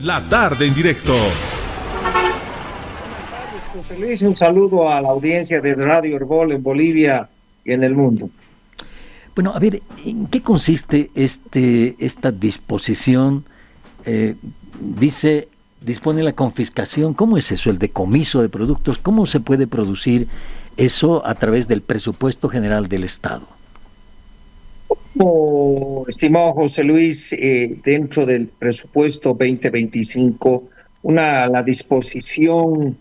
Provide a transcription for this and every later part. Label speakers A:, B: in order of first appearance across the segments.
A: La tarde en directo.
B: José Luis, un saludo a la audiencia de Radio Herbol en Bolivia y en el mundo.
C: Bueno, a ver, ¿en qué consiste esta disposición? Dispone la confiscación. ¿Cómo es eso, el decomiso de productos? ¿Cómo se puede producir eso a través del presupuesto general del Estado?
B: Como estimado José Luis, dentro del presupuesto 2025, la disposición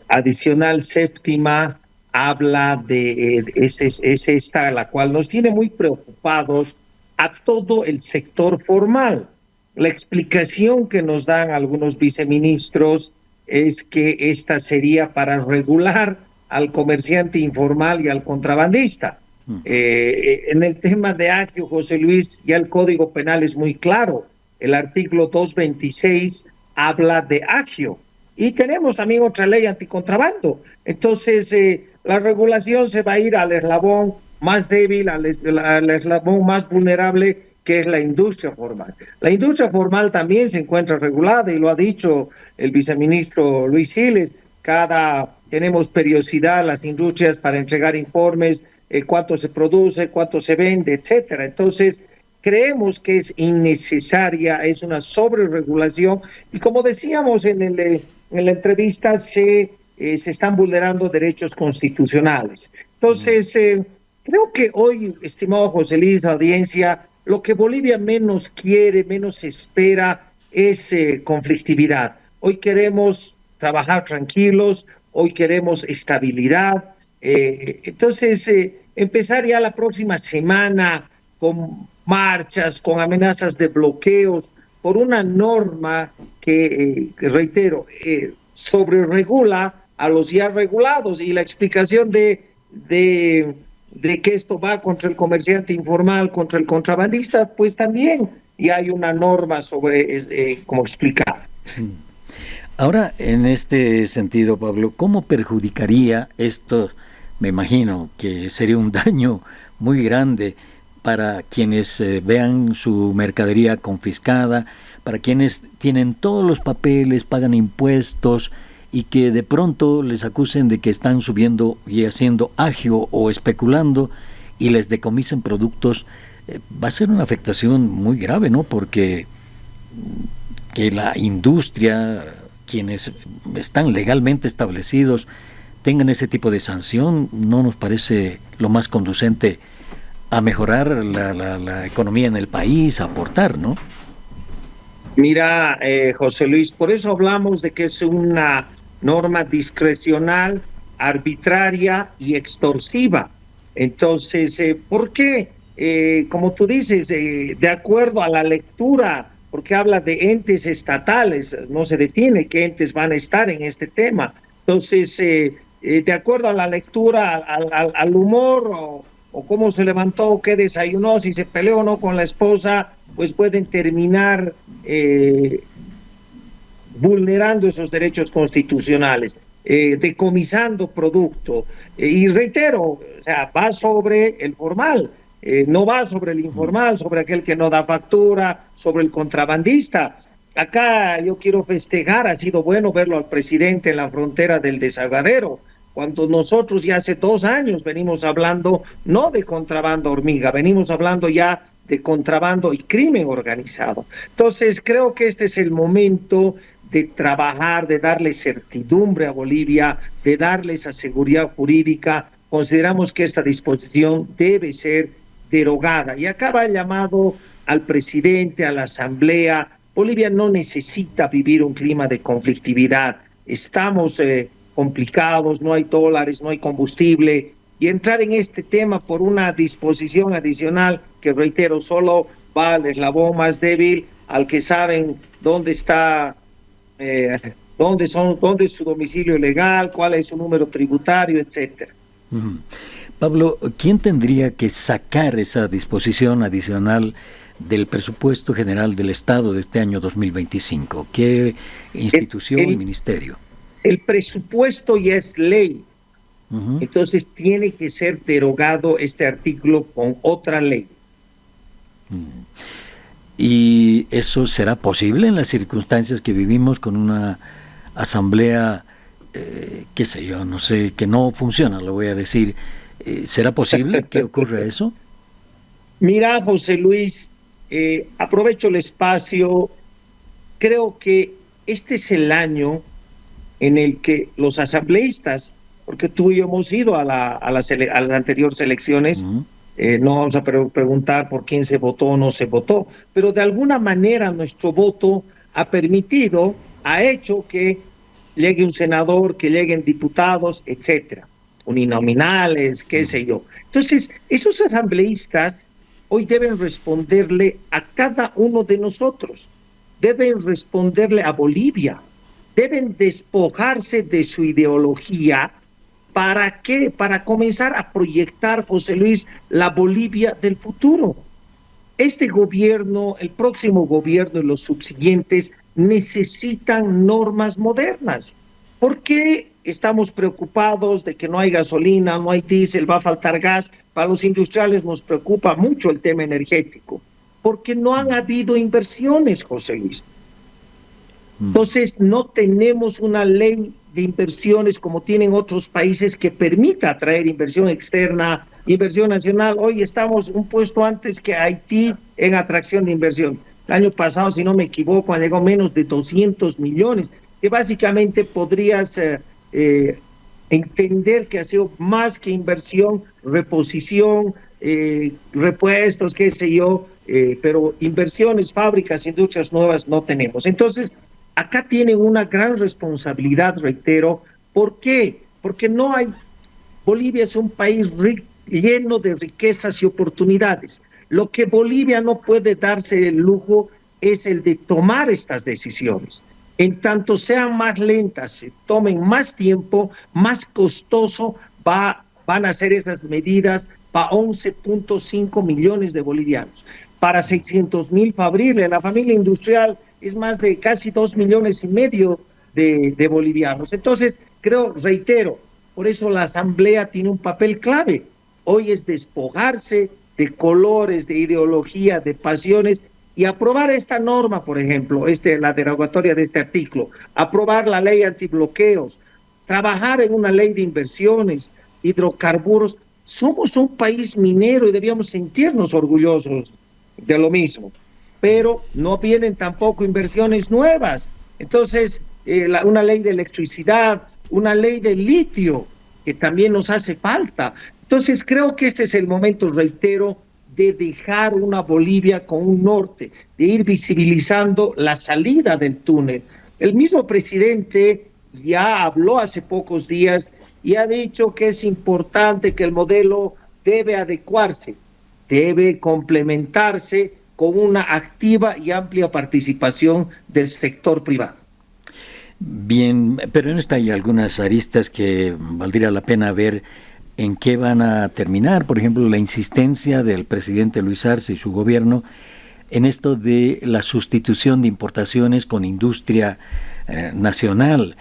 B: adicional séptima habla es esta, la cual nos tiene muy preocupados a todo el sector formal. La explicación que nos dan algunos viceministros es que esta sería para regular al comerciante informal y al contrabandista. En el tema de agio, José Luis, ya el Código Penal es muy claro. El artículo 226 habla de agio. Y tenemos también otra ley anticontrabando. Entonces, la regulación se va a ir al eslabón más débil, al eslabón más vulnerable, que es la industria formal. La industria formal también se encuentra regulada, y lo ha dicho el viceministro Luis Siles. Tenemos periodicidad las industrias para entregar informes, cuánto se produce, cuánto se vende, etcétera. Entonces, creemos que es innecesaria, es una sobreregulación, y como decíamos en la entrevista, se están vulnerando derechos constitucionales. Entonces, creo que hoy, estimado José Luis, audiencia, lo que Bolivia menos quiere, menos espera es conflictividad. Hoy queremos trabajar tranquilos, hoy queremos estabilidad. Entonces, empezar ya la próxima semana con marchas, con amenazas de bloqueos por una norma que reitero, sobreregula a los ya regulados, y la explicación de que esto va contra el comerciante informal, contra el contrabandista, pues también y hay una norma sobre cómo explicar.
C: Ahora, en este sentido, Pablo, ¿cómo perjudicaría esto? Me imagino que sería un daño muy grande para quienes vean su mercadería confiscada, para quienes tienen todos los papeles, pagan impuestos, y que de pronto les acusen de que están subiendo y haciendo agio o especulando y les decomisen productos. Va a ser una afectación muy grave, ¿no? Porque que la industria, quienes están legalmente establecidos, tengan ese tipo de sanción, no nos parece lo más conducente a mejorar la economía en el país, a aportar, ¿no?
B: Mira, José Luis, por eso hablamos de que es una norma discrecional, arbitraria y extorsiva. Entonces, ¿por qué? Como tú dices, de acuerdo a la lectura, porque habla de entes estatales, no se define qué entes van a estar en este tema. Entonces, de acuerdo a la lectura, al humor o cómo se levantó, qué desayunó, si se peleó o no con la esposa, pues pueden terminar vulnerando esos derechos constitucionales, decomisando producto. Y reitero, o sea, va sobre el formal, no va sobre el informal, sobre aquel que no da factura, sobre el contrabandista. Acá yo quiero festejar, ha sido bueno verlo al presidente en la frontera del Desaguadero, cuando nosotros ya hace 2 años venimos hablando no de contrabando hormiga, venimos hablando ya de contrabando y crimen organizado. Entonces, creo que este es el momento de trabajar, de darle certidumbre a Bolivia, de darle esa seguridad jurídica. Consideramos que esta disposición debe ser derogada. Y acá va el llamado al presidente, a la asamblea. Bolivia no necesita vivir un clima de conflictividad. Estamos complicados, no hay dólares, no hay combustible. Y entrar en este tema por una disposición adicional que, reitero, solo va al eslabón más débil, al que saben dónde está, dónde es su domicilio legal, cuál es su número tributario, etcétera.
C: Pablo, ¿quién tendría que sacar esa disposición adicional del presupuesto general del Estado de este año 2025? ¿Qué institución, ministerio?
B: El presupuesto ya es ley. Entonces tiene que ser derogado este artículo con otra ley.
C: ¿Y eso será posible en las circunstancias que vivimos con una asamblea, qué sé yo, no sé, que no funciona, lo voy a decir? ¿Será posible que ocurra eso?
B: Mira, José Luis, aprovecho el espacio. Creo que este es el año en el que los asambleístas, porque tú y yo hemos ido a las anteriores elecciones,
C: Ujú.
B: no vamos a preguntar por quién se votó o no se votó, pero de alguna manera nuestro voto ha permitido, ha hecho que llegue un senador, que lleguen diputados, etcétera, uninominales, qué sé yo. Entonces, esos asambleístas hoy deben responderle a cada uno de nosotros, deben responderle a Bolivia, deben despojarse de su ideología. ¿Para qué? Para comenzar a proyectar, José Luis, la Bolivia del futuro. Este gobierno, el próximo gobierno y los subsiguientes necesitan normas modernas. ¿Por qué estamos preocupados de que no hay gasolina, no hay diésel, va a faltar gas? Para los industriales nos preocupa mucho el tema energético, porque no han habido inversiones, José Luis. Entonces, no tenemos una ley de inversiones como tienen otros países que permita atraer inversión externa, inversión nacional. Hoy estamos un puesto antes que Haití en atracción de inversión. El año pasado, si no me equivoco, llegó menos de 200 millones, que básicamente podrías entender que ha sido más que inversión, reposición, repuestos, qué sé yo, pero inversiones, fábricas, industrias nuevas no tenemos. Entonces, acá tienen una gran responsabilidad, reitero. ¿Por qué? Porque no hay, Bolivia es un país lleno de riquezas y oportunidades. Lo que Bolivia no puede darse el lujo es el de tomar estas decisiones. En tanto sean más lentas, se tomen más tiempo, más costoso, van a ser esas medidas para 11.5 millones de bolivianos. Para 600.000 fabriles, la familia industrial es más de casi 2,5 millones de bolivianos. Entonces, creo, reitero, por eso la Asamblea tiene un papel clave. Hoy es despojarse de colores, de ideología, de pasiones y aprobar esta norma, por ejemplo, la derogatoria de este artículo, aprobar la ley antibloqueos, trabajar en una ley de inversiones, hidrocarburos. Somos un país minero y debíamos sentirnos orgullosos de lo mismo, pero no vienen tampoco inversiones nuevas. Entonces, una ley de electricidad, una ley de litio, que también nos hace falta. Entonces, creo que este es el momento, reitero, de dejar una Bolivia con un norte, de ir visibilizando la salida del túnel. El mismo presidente ya habló hace pocos días y ha dicho que es importante que el modelo debe adecuarse, debe complementarse con una activa y amplia participación del sector privado.
C: Bien, pero en esta hay algunas aristas que valdría la pena ver en qué van a terminar. Por ejemplo, la insistencia del presidente Luis Arce y su gobierno en esto de la sustitución de importaciones con industria nacional.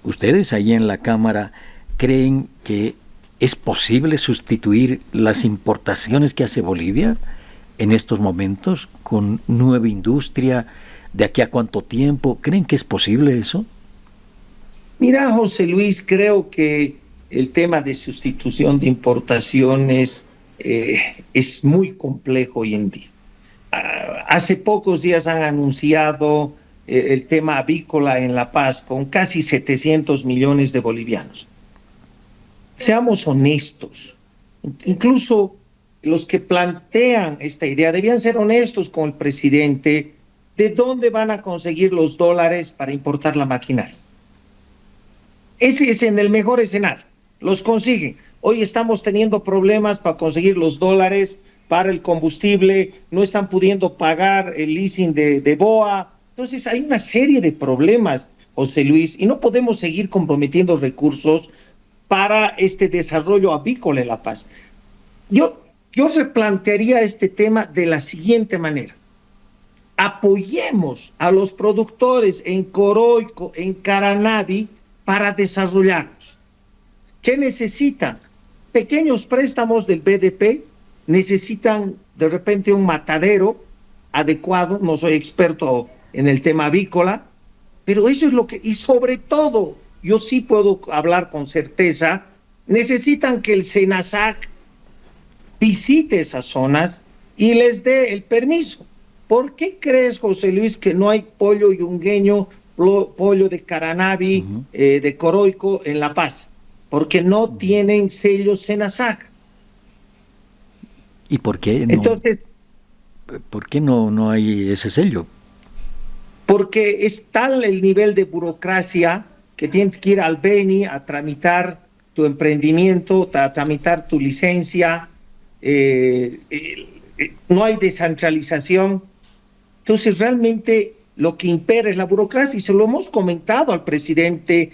C: ¿Ustedes ahí en la Cámara creen que es posible sustituir las importaciones que hace Bolivia en estos momentos con nueva industria? ¿De aquí a cuánto tiempo? ¿Creen que es posible eso?
B: Mira, José Luis, creo que el tema de sustitución de importaciones es muy complejo hoy en día. Hace pocos días han anunciado el tema avícola en La Paz con casi 700 millones de bolivianos. Seamos honestos, incluso los que plantean esta idea debían ser honestos con el presidente. ¿De dónde van a conseguir los dólares para importar la maquinaria? Ese es en el mejor escenario, los consiguen. Hoy estamos teniendo problemas para conseguir los dólares para el combustible, no están pudiendo pagar el leasing de BOA. Entonces hay una serie de problemas, José Luis, y no podemos seguir comprometiendo recursos para este desarrollo avícola en La Paz. Yo replantearía este tema de la siguiente manera. Apoyemos a los productores en Coroico, en Caranavi, para desarrollarlos. ¿Qué necesitan? Pequeños préstamos del BDP, necesitan de repente un matadero, adecuado, no soy experto en el tema avícola, pero eso es lo que, y sobre todo, yo sí puedo hablar con certeza, necesitan que el SENASAC visite esas zonas y les dé el permiso. ¿Por qué crees, José Luis, que no hay pollo yungueño, pollo de Caranavi, de Coroico en La Paz? Porque no tienen sello SENASAC.
C: ¿Y por qué no?
B: Entonces,
C: ¿por qué no hay ese sello?
B: Porque es tal el nivel de burocracia que tienes que ir al Beni a tramitar tu emprendimiento, a tramitar tu licencia, no hay descentralización. Entonces, realmente lo que impera es la burocracia, y se lo hemos comentado al presidente.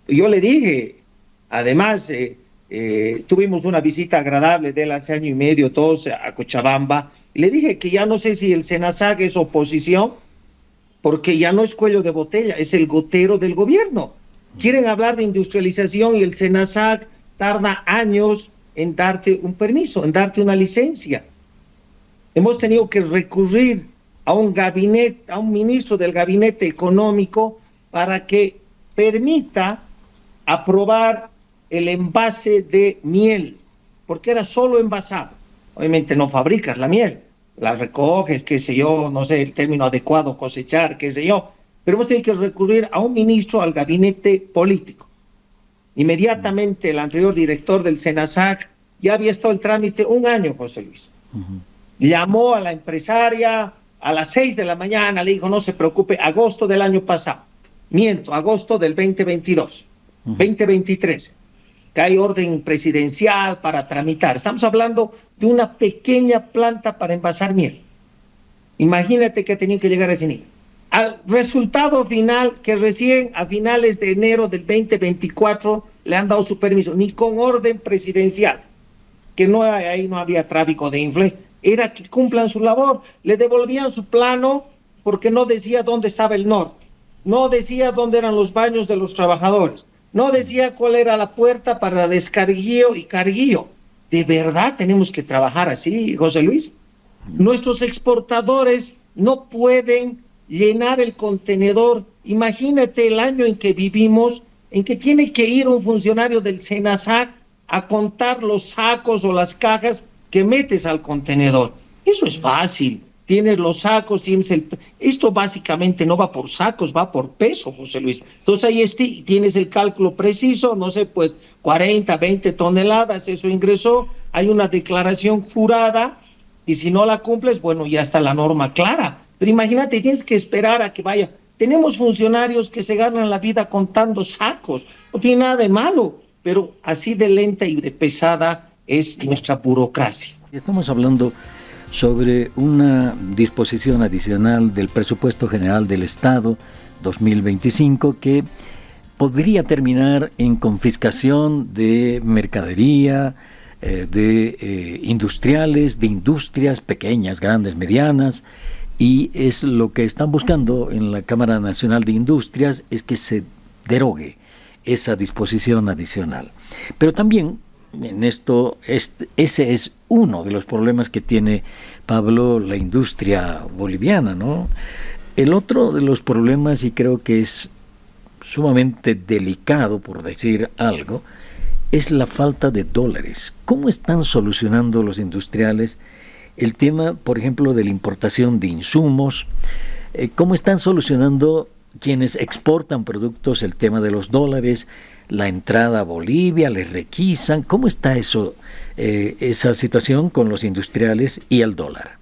B: Yo le dije, además, tuvimos una visita agradable de él hace año y medio, todos a Cochabamba, y le dije que ya no sé si el SENASAC es oposición, porque ya no es cuello de botella, es el gotero del gobierno. Quieren hablar de industrialización y el SENASAC tarda años en darte un permiso, en darte una licencia. Hemos tenido que recurrir a un gabinete, a un ministro del gabinete económico para que permita aprobar el envase de miel, porque era solo envasado. Obviamente no fabricas la miel, la recoges, qué sé yo, no sé el término adecuado, cosechar, qué sé yo, pero hemos tenido que recurrir a un ministro, al gabinete político. Inmediatamente el anterior director del SENASAC ya había estado en trámite un año, José Luis. Llamó a la empresaria a las 6 de la mañana, le dijo, no se preocupe, agosto del año pasado. Miento, agosto del 2022, 2023, que hay orden presidencial para tramitar. Estamos hablando de una pequeña planta para envasar miel. Imagínate que tenían que llegar a ese nivel. Al resultado final, que recién a finales de enero del 2024 le han dado su permiso, ni con orden presidencial, que no, ahí no había tráfico de influencia, era que cumplan su labor. Le devolvían su plano porque no decía dónde estaba el norte, no decía dónde eran los baños de los trabajadores, no decía cuál era la puerta para descarguío y carguío. ¿De verdad tenemos que trabajar así, José Luis? Nuestros exportadores no pueden llenar el contenedor. Imagínate el año en que vivimos, en que tiene que ir un funcionario del SENASAC a contar los sacos o las cajas que metes al contenedor. Eso es fácil. Tienes los sacos, tienes el... Esto básicamente no va por sacos, va por peso, José Luis. Entonces ahí tienes el cálculo preciso, no sé, pues 40, 20 toneladas, eso ingresó, hay una declaración jurada, y si no la cumples, bueno, ya está la norma clara. Pero imagínate, tienes que esperar a que vaya. Tenemos funcionarios que se ganan la vida contando sacos, no tiene nada de malo, pero así de lenta y de pesada es nuestra burocracia.
C: Estamos hablando sobre una disposición adicional del Presupuesto General del Estado 2025 que podría terminar en confiscación de mercadería, de industriales, de industrias pequeñas, grandes, medianas, y es lo que están buscando en la Cámara Nacional de Industrias, es que se derogue esa disposición adicional. Pero también en esto, ese es uno de los problemas que tiene, Pablo, la industria boliviana, ¿no? El otro de los problemas, y creo que es sumamente delicado, por decir algo, es la falta de dólares. ¿Cómo están solucionando los industriales el tema, por ejemplo, de la importación de insumos? ¿Cómo están solucionando quienes exportan productos el tema de los dólares? La entrada a Bolivia, les requisan. ¿Cómo está eso, esa situación con los industriales y el dólar?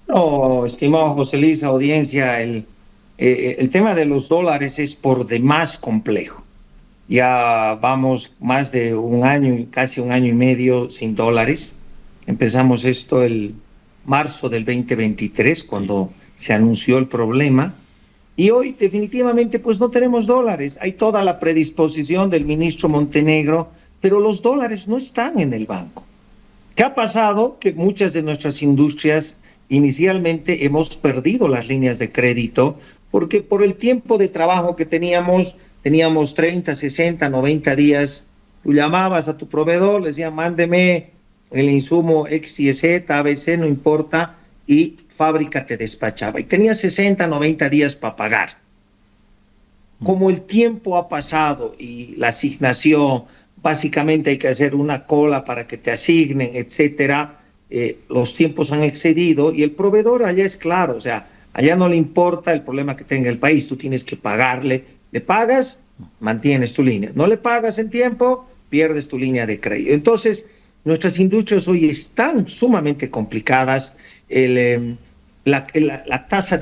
B: No, estimado José Luis, audiencia, el tema de los dólares es por demás complejo. Ya vamos más de un año, casi un año y medio sin dólares. Empezamos esto el marzo del 2023, cuando se anunció el problema. Y hoy definitivamente pues no tenemos dólares. Hay toda la predisposición del ministro Montenegro, pero los dólares no están en el banco. ¿Qué ha pasado? Que muchas de nuestras industrias inicialmente hemos perdido las líneas de crédito porque por el tiempo de trabajo que teníamos 30, 60, 90 días. Tú llamabas a tu proveedor, le decían, mándeme el insumo X, Y, Z, ABC, no importa, y fábrica te despachaba. Y tenía 60, 90 días para pagar. Como el tiempo ha pasado y la asignación, básicamente hay que hacer una cola para que te asignen, etcétera, los tiempos han excedido y el proveedor allá es claro, o sea, allá no le importa el problema que tenga el país, tú tienes que pagarle, le pagas, mantienes tu línea, no le pagas en tiempo, pierdes tu línea de crédito. Entonces, nuestras industrias hoy están sumamente complicadas, la tasa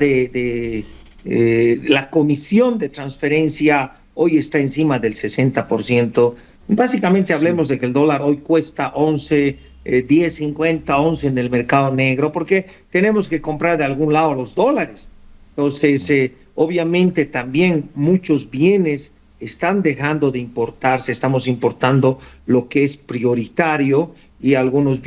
B: la comisión de transferencia hoy está encima del 60%. Básicamente hablemos de que el dólar hoy cuesta 11, 10.50, 11 en el mercado negro, porque tenemos que comprar de algún lado los dólares. Entonces, obviamente también muchos bienes están dejando de importarse, estamos importando lo que es prioritario y algunos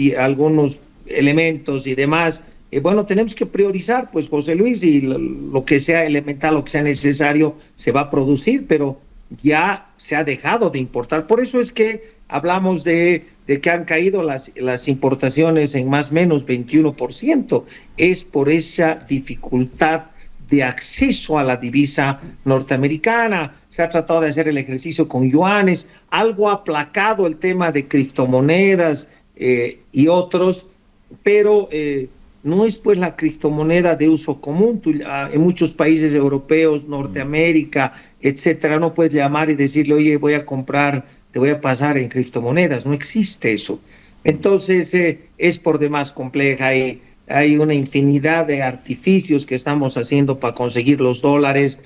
B: elementos y demás. Bueno, tenemos que priorizar, pues, José Luis, y lo que sea elemental, lo que sea necesario, se va a producir, pero ya se ha dejado de importar. Por eso es que hablamos de que han caído las importaciones en más o menos 21%. Es por esa dificultad de acceso a la divisa norteamericana. Se ha tratado de hacer el ejercicio con yuanes, algo ha aplacado el tema de criptomonedas y otros, pero no es pues la criptomoneda de uso común. En muchos países europeos, Norteamérica, etcétera, no puedes llamar y decirle, oye, voy a comprar, te voy a pasar en criptomonedas. No existe eso. Entonces, es por demás compleja y hay una infinidad de artificios que estamos haciendo para conseguir los dólares,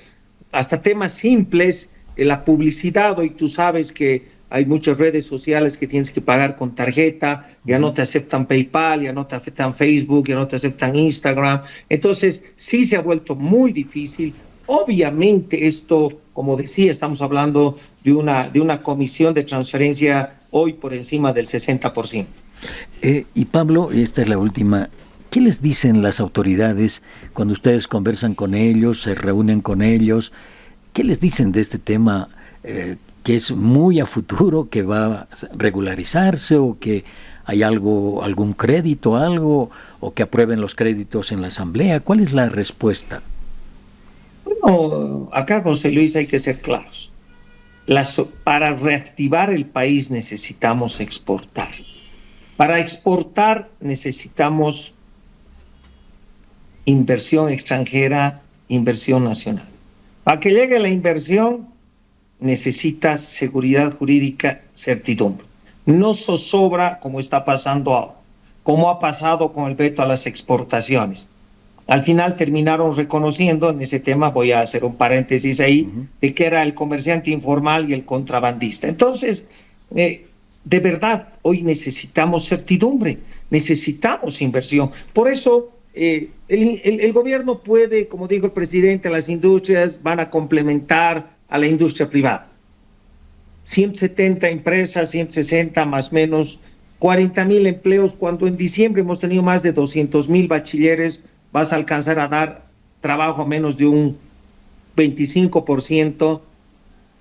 B: hasta temas simples, la publicidad. Hoy tú sabes que hay muchas redes sociales que tienes que pagar con tarjeta, ya no te aceptan PayPal, ya no te aceptan Facebook, ya no te aceptan Instagram. Entonces, sí se ha vuelto muy difícil. Obviamente esto, como decía, estamos hablando de una comisión de transferencia hoy por encima del 60%.
C: Y Pablo, esta es la última. ¿Qué les dicen las autoridades cuando ustedes conversan con ellos, se reúnen con ellos? ¿Qué les dicen de este tema que es muy a futuro, que va a regularizarse o que hay algún crédito, algo, o que aprueben los créditos en la asamblea? ¿Cuál es la respuesta?
B: Bueno, acá, José Luis, hay que ser claros. Para reactivar el país necesitamos exportar. Para exportar necesitamos inversión extranjera, inversión nacional. Para que llegue la inversión necesitas seguridad jurídica, certidumbre. No zozobra como está pasando ahora, como ha pasado con el veto a las exportaciones. Al final terminaron reconociendo en ese tema, voy a hacer un paréntesis ahí, de que era el comerciante informal y el contrabandista. Entonces, de verdad, hoy necesitamos certidumbre, necesitamos inversión. Por eso, el gobierno puede, como dijo el presidente, las industrias van a complementar a la industria privada. 170 empresas, 160 más o menos, 40,000 empleos, cuando en diciembre hemos tenido más de 200,000 bachilleres, vas a alcanzar a dar trabajo a menos de un 25%.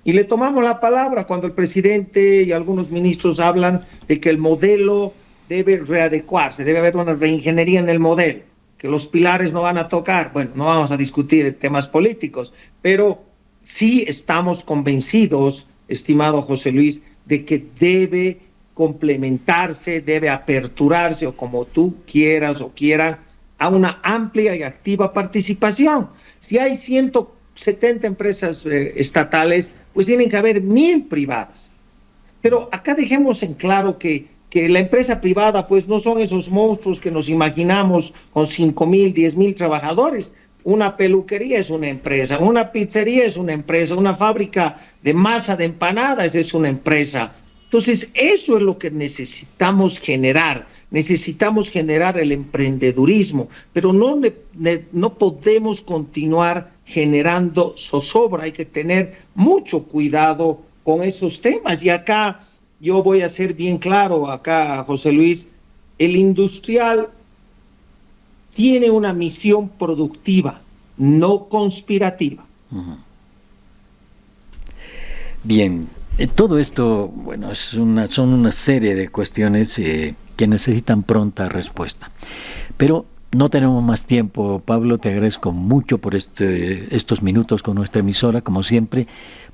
B: Y le tomamos la palabra cuando el presidente y algunos ministros hablan de que el modelo debe readecuarse, debe haber una reingeniería en el modelo, que los pilares no van a tocar. Bueno, no vamos a discutir temas políticos, pero sí estamos convencidos, estimado José Luis, de que debe complementarse, debe aperturarse, o como tú quieras o quieran, a una amplia y activa participación. Si hay 170 empresas estatales, pues tienen que haber 1,000 privadas. Pero acá dejemos en claro que la empresa privada pues no son esos monstruos que nos imaginamos con 5,000, 10,000 trabajadores. Una peluquería es una empresa, una pizzería es una empresa, una fábrica de masa de empanadas es una empresa. Entonces, eso es lo que necesitamos generar el emprendedurismo, pero no podemos continuar generando zozobra. Hay que tener mucho cuidado con esos temas. Y acá yo voy a ser bien claro, acá, José Luis, el industrial tiene una misión productiva, no conspirativa.
C: Bien, todo esto, bueno, son una serie de cuestiones que necesitan pronta respuesta. Pero No tenemos más tiempo, Pablo. Te agradezco mucho por estos minutos con nuestra emisora, como siempre,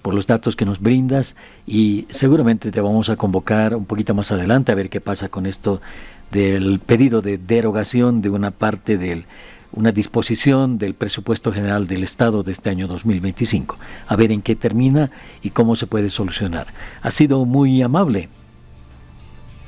C: por los datos que nos brindas, y seguramente te vamos a convocar un poquito más adelante a ver qué pasa con esto del pedido de derogación de una parte de una disposición del presupuesto general del Estado de este año 2025. A ver en qué termina y cómo se puede solucionar. Ha sido muy amable.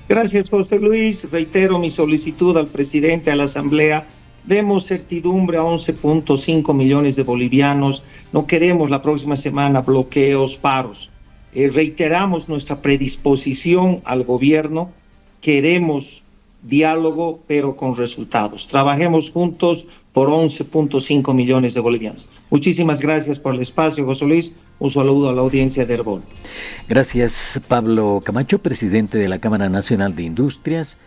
B: Gracias, José Luis. Reitero mi solicitud al presidente, a la Asamblea. Demos certidumbre a 11.5 millones de bolivianos. No queremos la próxima semana bloqueos, paros. Reiteramos nuestra predisposición al gobierno. Queremos diálogo, pero con resultados. Trabajemos juntos por 11.5 millones de bolivianos. Muchísimas gracias por el espacio, José Luis. Un saludo a la audiencia de Herbol.
C: Gracias, Pablo Camacho, presidente de la Cámara Nacional de Industrias.